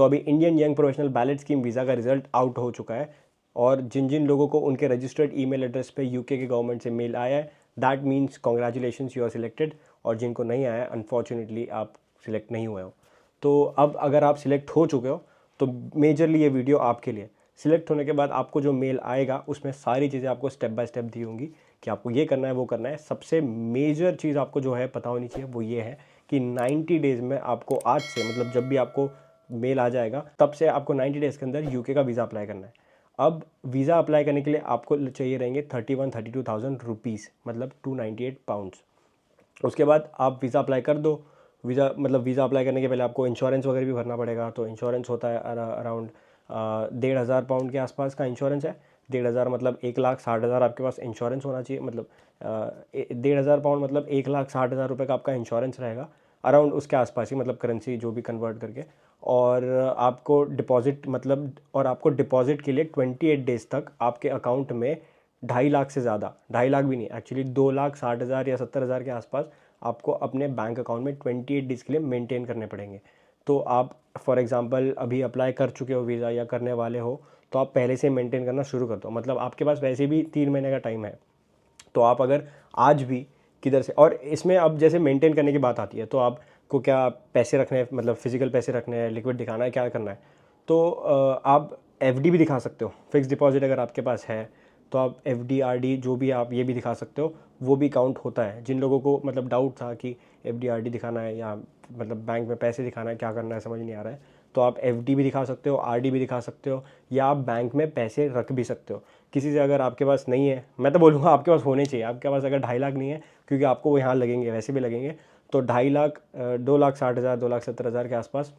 तो अभी Indian young professional ballot scheme visa का रिजल्ट आउट हो चुका है, और जिन जिन लोगों को उनके रजिस्टर्ड ईमेल एड्रेस पे यूके के गवर्नमेंट से मेल आया है, that means congratulations, you are selected. और जिनको नहीं आया है, अनफॉर्चुनेटली आप सिलेक्ट नहीं हुए हो। तो अब अगर आप सिलेक्ट हो चुके हो तो मेजरली ये वीडियो आपके लिए। सिलेक्ट होने के बाद आपको जो मेल आएगा उसमें सारी चीज़ें आपको स्टेप बाय स्टेप दी होंगी कि आपको ये करना है, वो करना है। सबसे मेजर चीज़ आपको जो है पता होनी चाहिए वो ये है कि 90 डेज़ में आपको, आज से मतलब जब भी आपको मेल आ जाएगा तब से आपको 90 डेज़ के अंदर यूके का वीज़ा अप्लाई करना है। अब वीज़ा अप्लाई करने के लिए आपको चाहिए रहेंगे 32,000 रुपीज़, मतलब 298 पाउंड्स। उसके बाद आप वीज़ा अप्लाई कर दो। वीज़ा अप्लाई करने के पहले आपको इंश्योरेंस वगैरह भी भरना पड़ेगा। तो इंश्योरेंस होता है अराउंड 1,500 पाउंड के आसपास का इंश्योरेंस है। 1,500 मतलब 1,60,000 आपके पास इंश्योरेंस होना चाहिए। मतलब 1,500 पाउंड मतलब 1,60,000 रुपये का आपका इंश्योरेंस रहेगा, अराउंड उसके आसपास ही, मतलब करेंसी जो भी कन्वर्ट करके। और आपको डिपॉजिट के लिए 28 डेज़ तक आपके अकाउंट में 2.5 लाख से ज़्यादा, 2.5 लाख भी नहीं, एक्चुअली 2,60,000 या 70,000 के आसपास आपको अपने बैंक अकाउंट में 28 डेज़ के लिए मेंटेन करने पड़ेंगे। तो आप फॉर एग्जांपल अभी अप्लाई कर चुके हो वीज़ा या करने वाले हो, तो आप पहले से मेंटेन करना शुरू कर दो। मतलब आपके पास वैसे भी 3 महीने का टाइम है। तो आप अगर आज भी किधर से, और इसमें अब जैसे मेंटेन करने की बात आती है तो आपको क्या पैसे रखने हैं, मतलब फिजिकल पैसे रखने हैं, लिक्विड दिखाना है, क्या करना है। तो आप एफडी भी दिखा सकते हो, फिक्स डिपॉजिट अगर आपके पास है तो आप एफडी आरडी जो भी आप ये भी दिखा सकते हो, वो भी काउंट होता है। जिन लोगों को मतलब डाउट था कि एफडी आरडी दिखाना है या मतलब बैंक में पैसे दिखाना है, क्या करना है समझ नहीं आ रहा है, तो आप एफडी भी दिखा सकते हो, आरडी भी दिखा सकते हो, या आप बैंक में पैसे रख भी सकते हो। किसी से अगर आपके पास नहीं है, मैं तो बोलूँगा आपके पास होने चाहिए। आपके पास अगर 2.5 लाख नहीं है, क्योंकि आपको वो यहाँ लगेंगे, वैसे भी लगेंगे, तो 2.5 लाख 2,60,000 2,70,000 के आसपास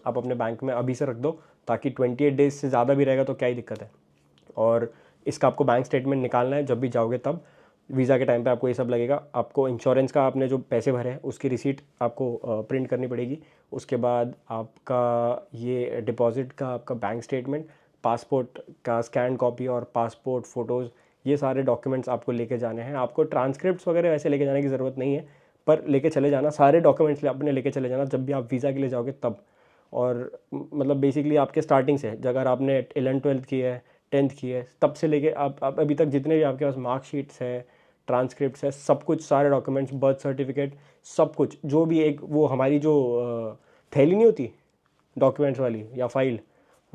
आप अपने बैंक में अभी से रख दो, ताकि 28 डेज से ज़्यादा भी रहेगा तो क्या ही दिक्कत है। और इसका आपको बैंक स्टेटमेंट निकालना है जब भी जाओगे तब। वीज़ा के टाइम पे आपको ये सब लगेगा। आपको इंश्योरेंस का आपने जो पैसे भरे हैं उसकी रिसीट आपको प्रिंट करनी पड़ेगी। उसके बाद आपका ये डिपॉजिट का आपका बैंक स्टेटमेंट, पासपोर्ट का स्कैन कॉपी और पासपोर्ट फ़ोटोज़, ये सारे डॉक्यूमेंट्स आपको लेके जाने हैं। आपको ट्रांसक्रिप्ट्स वगैरह वैसे लेके जाने की ज़रूरत नहीं है, पर लेके चले जाना, सारे डॉक्यूमेंट्स अपने लेके चले जाना जब भी आप वीज़ा के लिए जाओगे तब। और मतलब बेसिकली आपके स्टार्टिंग से, अगर आपने 11th-12th की है, 10th की है, तब से लेके आप अभी तक जितने भी आपके पास मार्कशीट्स है, ट्रांसक्रिप्ट्स है, सब कुछ, सारे डॉक्यूमेंट्स, बर्थ सर्टिफिकेट, सब कुछ, जो भी एक वो हमारी जो थैली नहीं होती डॉक्यूमेंट्स वाली या फाइल,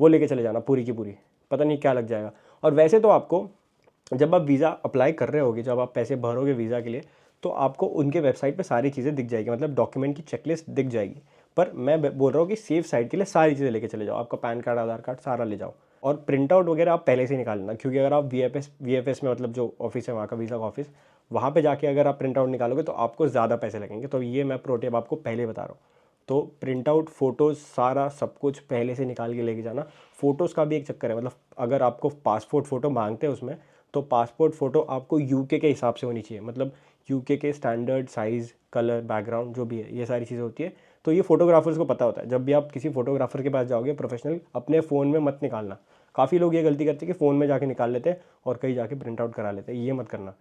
वो लेके चले जाना पूरी की पूरी। पता नहीं क्या लग जाएगा। और वैसे तो आपको जब आप वीज़ा अप्लाई कर रहे होगे, जब आप पैसे भरोगे वीज़ा के लिए, तो आपको उनके वेबसाइट पे सारी चीज़ें दिख जाएगी, मतलब डॉक्यूमेंट की चेकलिस्ट दिख जाएगी। पर मैं बोल रहा हूँ कि सेफ साइड के लिए सारी चीज़ें लेके चले जाओ। आपका पैन कार्ड, आधार कार्ड सारा ले जाओ। और प्रिंट आउट वगैरह आप पहले से ही निकाल लेना, क्योंकि अगर आप वीएफएस में, मतलब जो ऑफिस है वहाँ का, वीज़ा का ऑफिस, वहाँ पे जाके अगर आप प्रिंट आउट निकालोगे तो आपको ज़्यादा पैसे लगेंगे। तो ये मैं प्रो टिप आपको पहले बता रहा हूँ। तो प्रिंट आउट, फ़ोटोज़, सारा सब कुछ पहले से निकाल के लेके जाना। फ़ोटोज़ का भी एक चक्कर है, मतलब अगर आपको पासपोर्ट फ़ोटो मांगते हैं उसमें, तो पासपोर्ट फ़ोटो आपको यूके के हिसाब से होनी चाहिए, मतलब यूके के स्टैंडर्ड साइज़, कलर, बैकग्राउंड जो भी है, ये सारी चीज़ें होती है। तो ये फ़ोटोग्राफर्स को पता होता है। जब भी आप किसी फ़ोटोग्राफर के पास जाओगे प्रोफेशनल, अपने फ़ोन में मत निकालना। काफ़ी लोग ये गलती करते हैं कि फ़ोन में जाके निकाल लेते हैं और कहीं जाके प्रिंट आउट करा लेते हैं, ये मत करना।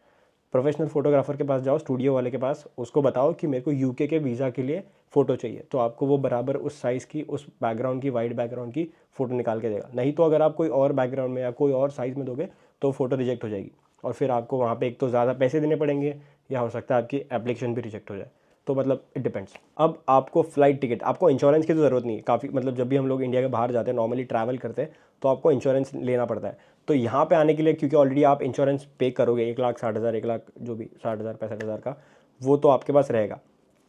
प्रोफेशनल फ़ोटोग्राफर के पास जाओ, स्टूडियो वाले के पास, उसको बताओ कि मेरे को यूके के वीज़ा के लिए फ़ोटो चाहिए, तो आपको वो बराबर उस साइज़ की, उस बैकग्राउंड की, वाइट बैकग्राउंड की फ़ोटो निकाल के देगा। नहीं तो अगर आप कोई और बैकग्राउंड में या कोई और साइज़ में दोगे तो फ़ोटो रिजेक्ट हो जाएगी, और फिर आपको वहाँ पे एक तो ज़्यादा पैसे देने पड़ेंगे, या हो सकता है आपकी एप्लीकेशन भी रिजेक्ट हो जाए। तो मतलब इट डिपेंड्स। अब आपको फ़्लाइट टिकट, आपको इंश्योरेंस की तो ज़रूरत नहीं है। काफ़ी, मतलब जब भी हम लोग इंडिया के बाहर जाते हैं, नॉर्मली ट्रैवल करते हैं, तो आपको इंश्योरेंस लेना पड़ता है। तो यहाँ पे आने के लिए, क्योंकि ऑलरेडी आप इंश्योरेंस पे करोगे 1,60,000, 1,00,000 जो भी 60,000 65,000 का, वो तो आपके पास रहेगा।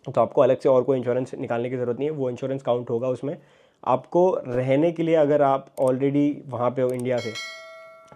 तो आपको अलग से और कोई इंश्योरेंस निकालने की ज़रूरत नहीं है, वो इंश्योरेंस काउंट होगा उसमें। आपको रहने के लिए, अगर आप ऑलरेडी वहाँ पे हो इंडिया से,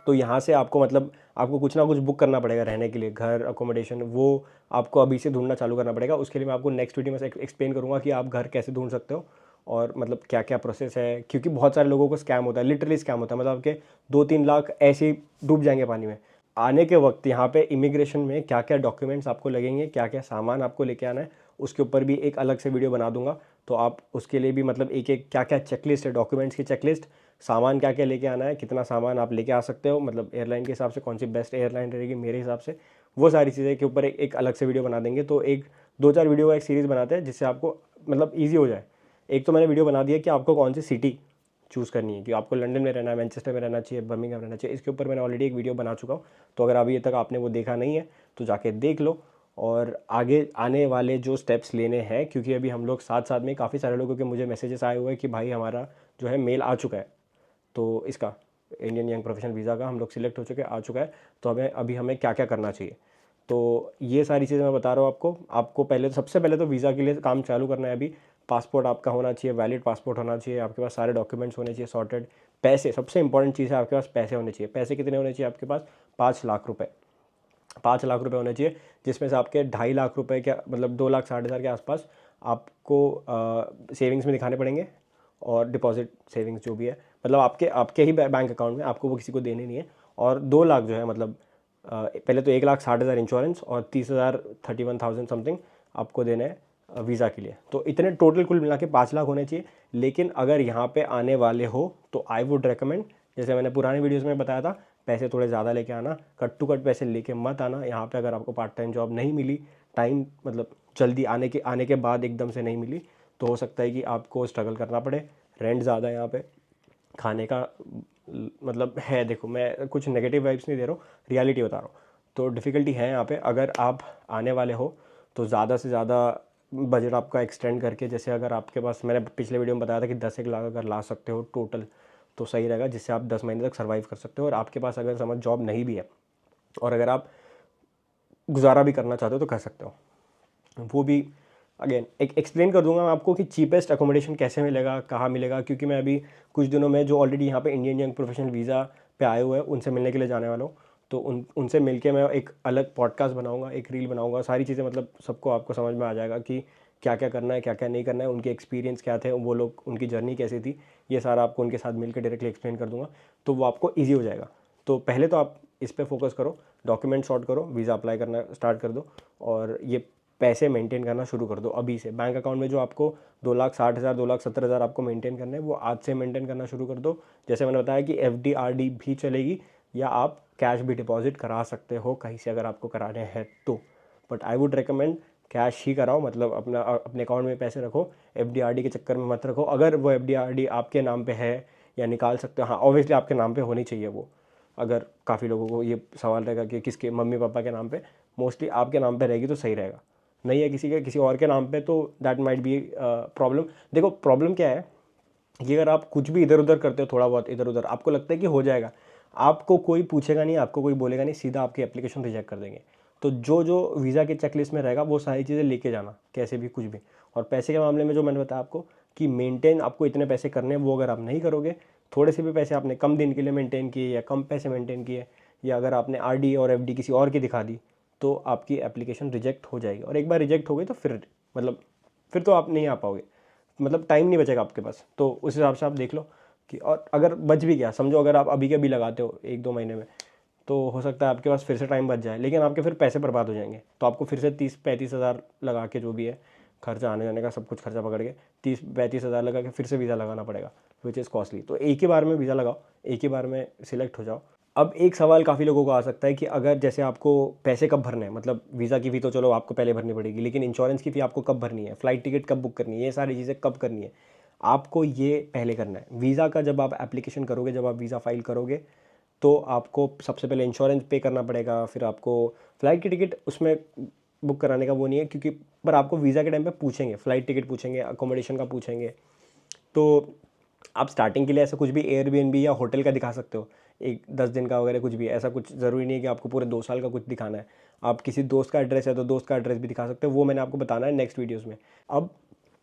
तो यहाँ से आपको, मतलब आपको कुछ ना कुछ बुक करना पड़ेगा रहने के लिए, घर, अकोमोडेशन, वो आपको अभी से ढूंढना चालू करना पड़ेगा। उसके लिए मैं आपको नेक्स्ट वीडियो में एक्सप्लेन करूँगा कि आप घर कैसे ढूंढ सकते हो, और मतलब क्या क्या प्रोसेस है। क्योंकि बहुत सारे लोगों को स्कैम होता है, लिटरली स्कैम होता है, मतलब आपके 2-3 लाख ऐसे ही डूब जाएंगे पानी में। आने के वक्त यहाँ पे इमिग्रेशन में क्या क्या डॉक्यूमेंट्स आपको लगेंगे, क्या क्या सामान आपको लेके आना है, उसके ऊपर भी एक अलग से वीडियो बना दूंगा। तो आप उसके लिए भी, मतलब एक एक क्या क्या चेकलिस्ट है, डॉक्यूमेंट्स की चेकलिस्ट, सामान क्या क्या लेके आना है, कितना सामान आप लेके आ सकते हो, मतलब एयरलाइन के हिसाब से कौन सी बेस्ट एयरलाइन रहेगी मेरे हिसाब से, वो सारी चीज़ें के ऊपर एक अलग से वीडियो बना देंगे। तो एक 2-4 वीडियो का एक सीरीज़ बनाते हैं जिससे आपको मतलब ईजी हो जाए। एक तो मैंने वीडियो बना दिया कि आपको कौन सी सिटी चूज़ करनी है कि आपको लंदन में रहना है, मैनचेस्टर में रहना चाहिए, बर्मिंघम रहना चाहिए। इसके ऊपर मैंने ऑलरेडी एक वीडियो बना चुका हूँ, तो अगर अभी तक आपने वो देखा नहीं है तो जाके देख लो। और आगे आने वाले जो स्टेप्स लेने हैं, क्योंकि अभी हम लोग साथ साथ में काफ़ी सारे लोगों के मुझे मैसेजेस आए हुए हैं कि भाई हमारा जो है मेल आ चुका है, तो इसका इंडियन यंग प्रोफेशनल वीज़ा का हम लोग सिलेक्ट हो चुके हैं, आ चुका है, तो हमें क्या क्या करना चाहिए। तो ये सारी चीज़ें मैं बता रहा हूँ आपको पहले सबसे पहले तो वीज़ा के लिए काम चालू करना है। अभी पासपोर्ट आपका होना चाहिए, वैलिड पासपोर्ट होना चाहिए, आपके पास सारे डॉक्यूमेंट्स होने चाहिए सॉर्टेड। पैसे, सबसे इंपॉर्टेंट चीज़ है, आपके पास पैसे होने चाहिए। पैसे कितने होने चाहिए आपके पास? 5 लाख रुपए। 5 लाख रुपए होने चाहिए, जिसमें से आपके 2.5 लाख रुपए के मतलब 2,60,000 के आसपास आपको सेविंग्स में दिखाने पड़ेंगे, और डिपॉजिट सेविंग्स जो भी है, मतलब आपके ही बैंक अकाउंट में, आपको वो किसी को देने नहीं है। और 2 लाख जो है मतलब पहले तो 1,60,000 इंश्योरेंस और 30,000 31,000 समथिंग आपको देना है वीज़ा के लिए। तो इतने टोटल कुल मिला के 5 लाख होने चाहिए। लेकिन अगर यहाँ पे आने वाले हो तो आई वुड रेकमेंड, जैसे मैंने पुराने वीडियोज़ में बताया था, पैसे थोड़े ज़्यादा लेके आना, कट टू कट पैसे लेके मत आना यहाँ पे। अगर आपको पार्ट टाइम जॉब नहीं मिली, टाइम मतलब जल्दी आने के बाद एकदम से नहीं मिली, तो हो सकता है कि आपको स्ट्रगल करना पड़े। रेंट ज़्यादा है यहाँ पे, खाने का मतलब है, देखो मैं कुछ नेगेटिव वाइब्स नहीं दे रहा हूँ, रियलिटी बता रहा हूँ। तो डिफ़िकल्टी है यहाँ पे। अगर आप आने वाले हो तो ज़्यादा से ज़्यादा बजट आपका एक्सटेंड करके, जैसे अगर आपके पास, मैंने पिछले वीडियो में बताया था कि 10 1 लाख अगर ला सकते हो टोटल तो सही रहेगा, जिससे आप 10 महीने तक सर्वाइव कर सकते हो। और आपके पास अगर समझ जॉब नहीं भी है और अगर आप गुजारा भी करना चाहते हो तो कर सकते हो। वो भी अगेन एक एक्सप्लेन कर दूंगा मैं आपको कि चीपेस्ट अकोमोडेशन कैसे मिलेगा, कहाँ मिलेगा, क्योंकि मैं अभी कुछ दिनों में जो ऑलरेडी यहाँ पे इंडियन यंग प्रोफेशनल वीज़ा पे आए हुए हैं उनसे मिलने के लिए जाने वाला हूँ। तो उनसे मिलके मैं एक अलग पॉडकास्ट बनाऊंगा, एक रील बनाऊंगा, सारी चीज़ें मतलब सबको आपको समझ में आ जाएगा कि क्या क्या करना है, क्या क्या नहीं करना है, उनके एक्सपीरियंस क्या थे, वो लोग, उनकी जर्नी कैसी थी, ये सारा आपको उनके साथ मिलकर डायरेक्टली एक्सप्लेन कर दूंगा। तो वो आपको ईजी हो जाएगा। तो पहले तो आप इस पर फोकस करो, डॉक्यूमेंट सॉर्ट करो, वीज़ा अप्लाई करना स्टार्ट कर दो, और ये पैसे मेंटेन करना शुरू कर दो अभी से। बैंक अकाउंट में जो आपको 2,60,000 2,70,000 आपको मेंटेन करना है, वो आज से मेंटेन करना शुरू कर दो। जैसे मैंने बताया कि FD RD भी चलेगी, या आप कैश भी डिपॉजिट करा सकते हो कहीं से अगर आपको कराने हैं तो। But I would recommend cash ही कराओ, मतलब अपने अकाउंट में पैसे रखो, FD RD के चक्कर में मत रखो। अगर वो FD RD आपके नाम पे है या निकाल सकते हो, हाँ ऑब्वियसली आपके नाम पे होनी चाहिए वो। अगर काफ़ी लोगों को ये सवाल रहेगा कि किसके, मम्मी पापा के नाम पे, मोस्टली आपके नाम पे रहेगी तो सही रहेगा। नहीं है किसी और के नाम पे तो दैट माइट बी प्रॉब्लम। देखो प्रॉब्लम क्या है कि अगर आप कुछ भी इधर उधर करते हो, थोड़ा बहुत इधर उधर, आपको लगता है कि हो जाएगा, आपको कोई पूछेगा नहीं, आपको कोई बोलेगा नहीं, सीधा आपकी एप्लीकेशन रिजेक्ट कर देंगे। तो जो जो वीज़ा के चेकलिस्ट में रहेगा वो सारी चीज़ें लेके जाना, कैसे भी कुछ भी। और पैसे के मामले में जो मैंने बताया आपको कि मेंटेन आपको इतने पैसे करने हैं, वो अगर आप नहीं करोगे, थोड़े से भी पैसे आपने कम दिन के लिए मेंटेन किए या कम पैसे मेंटेन किए, या अगर आपने RD और FD किसी और की दिखा दी, तो आपकी एप्लीकेशन रिजेक्ट हो जाएगी। और एक बार रिजेक्ट हो गई तो फिर तो आप नहीं आ पाओगे, मतलब टाइम नहीं बचेगा आपके पास। तो उस हिसाब से आप देख लो कि, और अगर बच भी गया, समझो अगर आप अभी के अभी लगाते हो 1 2 महीने में, तो हो सकता है आपके पास फिर से टाइम बच जाए, लेकिन आपके फिर पैसे बर्बाद हो जाएंगे। तो आपको फिर से 30-35 हज़ार लगा के, जो भी है खर्चा आने जाने का सब कुछ खर्चा पकड़ के 30-35 हज़ार लगा के फिर से वीज़ा लगाना पड़ेगा, विच इज़ कॉस्टली। तो एक ही बार में वीज़ा लगाओ, एक ही बार में सिलेक्ट हो जाओ। अब एक सवाल काफ़ी लोगों को आ सकता है कि अगर जैसे आपको पैसे कब भरने हैं, मतलब वीज़ा की फ़ी तो चलो आपको पहले भरनी पड़ेगी, लेकिन इंश्योरेंस की फ़ी आपको कब भरनी है, फ़्लाइट टिकट कब बुक करनी है, ये सारी चीज़ें कब करनी है, आपको ये पहले करना है। वीज़ा का जब आप एप्लीकेशन करोगे, जब आप वीज़ा फाइल करोगे, तो आपको सबसे पहले इंश्योरेंस पे करना पड़ेगा, फिर आपको फ़्लाइट की टिकट उसमें बुक कराने का वो नहीं है, क्योंकि पर आपको वीज़ा के टाइम पे पूछेंगे, फ़्लाइट टिकट पूछेंगे, अकोमोडेशन का पूछेंगे। तो आप स्टार्टिंग के लिए ऐसा कुछ भी एयरबीएनबी या होटल का दिखा सकते हो, एक 10 दिन का वगैरह कुछ भी। ऐसा कुछ ज़रूरी नहीं है कि आपको पूरे 2 साल का कुछ दिखाना है। आप किसी दोस्त का एड्रेस है तो दोस्त का एड्रेस भी दिखा सकते हो, वो मैंने आपको बताना है नेक्स्ट वीडियोज़ में। अब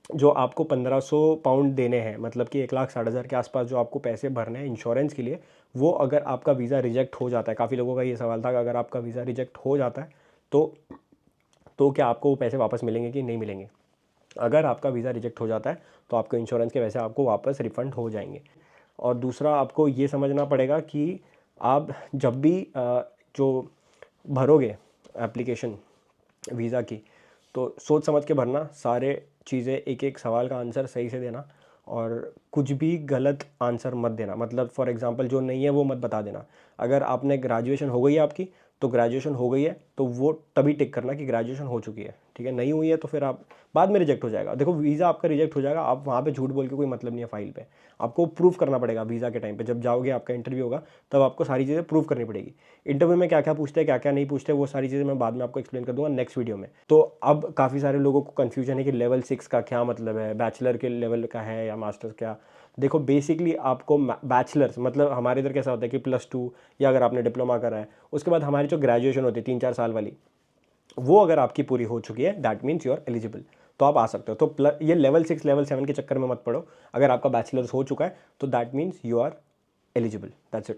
जो आपको 1500 पाउंड देने हैं, मतलब कि 1,60,000 के आसपास जो आपको पैसे भरने हैं इंश्योरेंस के लिए, वो अगर आपका वीज़ा रिजेक्ट हो जाता है, काफ़ी लोगों का ये सवाल था कि अगर आपका वीज़ा रिजेक्ट हो जाता है तो क्या आपको वो पैसे वापस मिलेंगे कि नहीं मिलेंगे। अगर आपका वीज़ा रिजेक्ट हो जाता है तो आपको इंश्योरेंस के पैसे आपको वापस रिफ़ंड हो जाएंगे। और दूसरा आपको ये समझना पड़ेगा कि आप जब भी जो भरोगे एप्लीकेशन वीज़ा की, तो सोच समझ के भरना, सारे चीज़ें, एक एक सवाल का आंसर सही से देना, और कुछ भी गलत आंसर मत देना। मतलब फॉर एग्जांपल जो नहीं है वो मत बता देना। अगर आपने ग्रेजुएशन हो गई है आपकी, तो ग्रेजुएशन हो गई है तो वो तभी टिक करना कि ग्रेजुएशन हो चुकी है, ठीक है। ठीक है, नहीं हुई है तो फिर आप बाद में रिजेक्ट हो जाएगा। देखो वीज़ा आपका रिजेक्ट हो जाएगा, आप वहाँ पे झूठ बोल के कोई मतलब नहीं है फाइल पे, आपको प्रूफ करना पड़ेगा वीज़ा के टाइम पे। जब जाओगे आपका इंटरव्यू होगा तब आपको सारी चीज़ें प्रूव करनी पड़ेगी। इंटरव्यू में क्या क्या पूछते हैं क्या क्या नहीं पूछते वो सारी चीज़ें मैं बाद में आपको एक्सप्लेन कर दूंगा नेक्स्ट वीडियो में। तो अब काफ़ी सारे लोगों को कन्फ्यूजन है कि लेवल 6 का क्या मतलब है, बैचलर के लेवल का है या मास्टर्स क्या। देखो बेसिकली आपको बैचलर्स मतलब हमारे इधर कैसा होता है कि +2 या अगर आपने डिप्लोमा करा है उसके बाद हमारी जो ग्रेजुएशन होती है 3-4 साल वाली, वो अगर आपकी पूरी हो चुकी है that means you are eligible, तो आप आ सकते हो। तो ये लेवल 6 लेवल 7 के चक्कर में मत पड़ो, अगर आपका बैचलर्स हो चुका है तो that means you are eligible, that's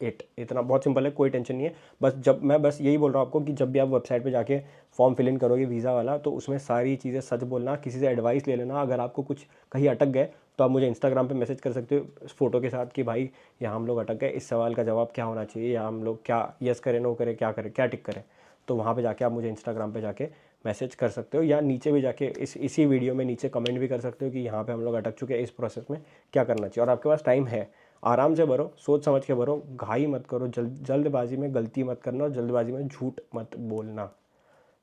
it. इतना बहुत सिंपल है, कोई टेंशन नहीं है। बस यही बोल रहा हूँ आपको कि जब भी आप वेबसाइट पे जाके फॉर्म फिल इन करोगे वीज़ा वाला, तो उसमें सारी चीज़ें सच बोलना, किसी से एडवाइस ले लेना। अगर आपको कुछ कहीं अटक गए तो आप मुझे इंस्टाग्राम पे मैसेज कर सकते हो फोटो के साथ कि भाई यहाँ हम लोग अटक गए, इस सवाल का जवाब क्या होना चाहिए, या हम लोग क्या यस करें नो करें क्या करें क्या टिक करें। तो वहाँ पे जाके आप मुझे इंस्टाग्राम पे जाके मैसेज कर सकते हो, या नीचे भी जाके इसी वीडियो में नीचे कमेंट भी कर सकते हो कि यहाँ पे हम लोग अटक चुके हैं, इस प्रोसेस में क्या करना चाहिए। और आपके पास टाइम है, आराम से भरो, सोच समझ के भरो, घाई मत करो, जल्दबाजी में गलती मत करना और जल्दबाजी में झूठ मत बोलना।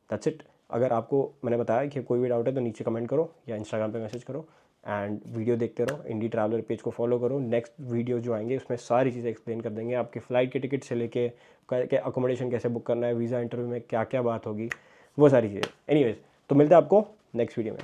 That's it. अगर आपको मैंने बताया कि कोई भी डाउट है तो नीचे कमेंट करो या इंस्टाग्राम पे मैसेज करो, एंड वीडियो देखते रहो, इंडी ट्रैवलर पेज को फॉलो करो। नेक्स्ट वीडियो जो आएंगे उसमें सारी चीज़ें एक्सप्लेन कर देंगे, आपकी फ़्लाइट की टिकट से लेके अकोमोडेशन कैसे बुक करना है, वीज़ा इंटरव्यू में क्या क्या बात होगी, वो सारी चीज़ें। एनीवेज, तो मिलते हैं आपको नेक्स्ट वीडियो में।